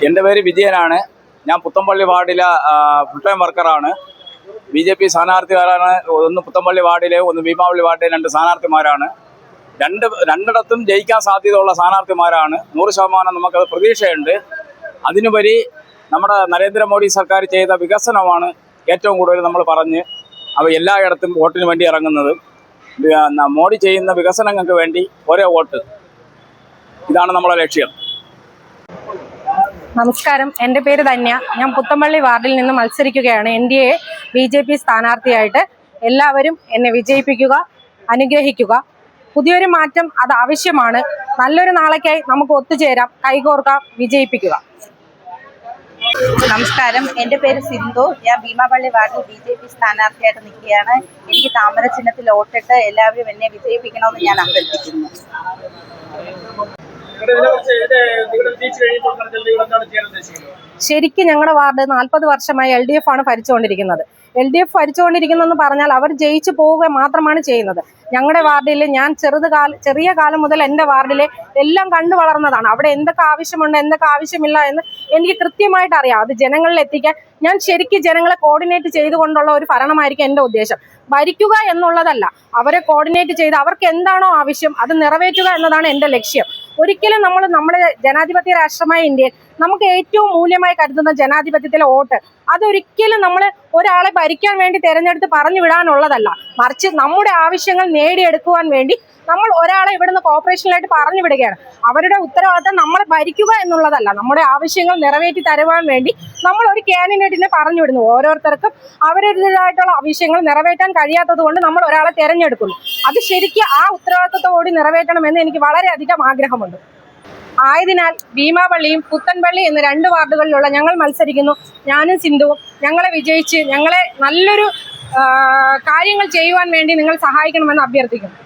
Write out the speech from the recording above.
എൻ്റെ പേര് വിജയനാണ്. ഞാൻ പുത്തമ്പള്ളി വാർഡിലെ ഫുൾ ടൈം വർക്കറാണ്. BJP സ്ഥാനാർത്ഥികളാണ്. ഒന്ന് പുത്തമ്പള്ളി വാർഡിലെ, ഒന്ന് ഭീമാപള്ളി വാർഡിലെ 2 സ്ഥാനാർത്ഥിമാരാണ്. രണ്ടിടത്തും ജയിക്കാൻ സാധ്യതയുള്ള സ്ഥാനാർത്ഥിമാരാണ്. 100% നമുക്കത് പ്രതീക്ഷയുണ്ട്. അതിനുപരി നമ്മുടെ നരേന്ദ്രമോദി സർക്കാർ ചെയ്ത വികസനമാണ് ഏറ്റവും കൂടുതൽ നമ്മൾ പറഞ്ഞ് എല്ലായിടത്തും വോട്ടിന് വേണ്ടി ഇറങ്ങുന്നത്. മോഡി ചെയ്യുന്ന വികസനങ്ങൾക്ക് വേണ്ടി ഒരേ വോട്ട്, ഇതാണ് നമ്മളെ ലക്ഷ്യം. നമസ്കാരം, എൻ്റെ പേര് ധന്യ. ഞാൻ പുത്തമ്പള്ളി വാർഡിൽ നിന്ന് മത്സരിക്കുകയാണ് NDA BJP സ്ഥാനാർത്ഥിയായിട്ട്. എല്ലാവരും എന്നെ വിജയിപ്പിക്കുക, അനുഗ്രഹിക്കുക. പുതിയൊരു മാറ്റം അത് ആവശ്യമാണ്. നല്ലൊരു നാളേക്കായി നമുക്ക് ഒത്തുചേരാം, കൈകോർക്കാം, വിജയിപ്പിക്കുക. നമസ്കാരം, എൻ്റെ പേര് സിന്ധു. ഞാൻ ഭീമാപള്ളി വാർഡിൽ BJP സ്ഥാനാർത്ഥിയായിട്ട് നിൽക്കുകയാണ്. എനിക്ക് താമര ചിഹ്നത്തിൽ വോട്ടിട്ട് എല്ലാവരും എന്നെ വിജയിപ്പിക്കണമെന്ന് ഞാൻ അഭ്യർത്ഥിക്കുന്നു. ശരിക്കും ഞങ്ങളുടെ വാർഡ് 40 വർഷമായി LDF ആണ് ഭരിച്ചുകൊണ്ടിരിക്കുന്നത്. LDF ഭരിച്ചുകൊണ്ടിരിക്കുന്നതെന്ന് പറഞ്ഞാൽ അവർ ജയിച്ചു പോവുക മാത്രമാണ് ചെയ്യുന്നത്. ഞങ്ങളുടെ വാർഡിൽ ഞാൻ ചെറിയ കാലം മുതൽ എൻ്റെ വാർഡിലെ എല്ലാം കണ്ടു വളർന്നതാണ്. അവിടെ എന്തൊക്കെ ആവശ്യമുണ്ട്, എന്തൊക്കെ ആവശ്യമില്ല എന്ന് എനിക്ക് കൃത്യമായിട്ട് അറിയാം. അത് ജനങ്ങളിൽ എത്തിക്കാൻ ഞാൻ ശരിക്കും ജനങ്ങളെ കോർഡിനേറ്റ് ചെയ്തുകൊണ്ടുള്ള ഒരു ഭരണമായിരിക്കും എൻ്റെ ഉദ്ദേശം. ഭരിക്കുക എന്നുള്ളതല്ല, അവരെ കോർഡിനേറ്റ് ചെയ്ത് അവർക്ക് എന്താണോ ആവശ്യം അത് നിറവേറ്റുക എന്നതാണ് എൻ്റെ ലക്ഷ്യം. ഒരിക്കലും നമ്മുടെ ജനാധിപത്യ രാഷ്ട്രമായ ഇന്ത്യയിൽ നമുക്ക് ഏറ്റവും മൂല്യമായി കരുതുന്ന ജനാധിപത്യത്തിലെ വോട്ട്, അതൊരിക്കലും നമ്മൾ ഒരാളെ ഭരിക്കാൻ വേണ്ടി തിരഞ്ഞെടുത്ത് പറഞ്ഞു വിടാനുള്ളതല്ല. മറിച്ച് നമ്മുടെ ആവശ്യങ്ങൾ നേടിയെടുക്കുവാൻ വേണ്ടി നമ്മൾ ഒരാളെ ഇവിടുന്ന് കോർപ്പറേഷനിലായിട്ട് പറഞ്ഞു വിടുകയാണ്. അവരുടെ ഉത്തരവാദിത്തം നമ്മളെ ഭരിക്കുക എന്നുള്ളതല്ല, നമ്മുടെ ആവശ്യങ്ങൾ നിറവേറ്റി തരുവാൻ വേണ്ടി നമ്മൾ ഒരു കാൻഡിഡേറ്റിനെ പറഞ്ഞു വിടുന്നു. ഓരോരുത്തർക്കും അവരുടേതായിട്ടുള്ള ആവശ്യങ്ങൾ നിറവേറ്റാൻ കഴിയാത്തത് കൊണ്ട് നമ്മൾ ഒരാളെ തിരഞ്ഞെടുക്കുന്നു. അത് ശരിക്കും ആ ഉത്തരവാദിത്തത്തോടെ നിറവേറ്റണമെന്ന് എനിക്ക് വളരെയധികം ആഗ്രഹമുണ്ട്. ആയതിനാൽ ഭീമാപള്ളിയും പുത്തൻപള്ളി എന്ന 2 വാർഡുകളിലുള്ള ഞങ്ങൾ മത്സരിക്കുന്നു. ഞാനും സിന്ധുവും ഞങ്ങളെ വിജയിച്ച് ഞങ്ങളെ നല്ലൊരു കാര്യങ്ങൾ ചെയ്യുവാൻ വേണ്ടി നിങ്ങൾ സഹായിക്കണമെന്ന് അഭ്യർത്ഥിക്കുന്നു.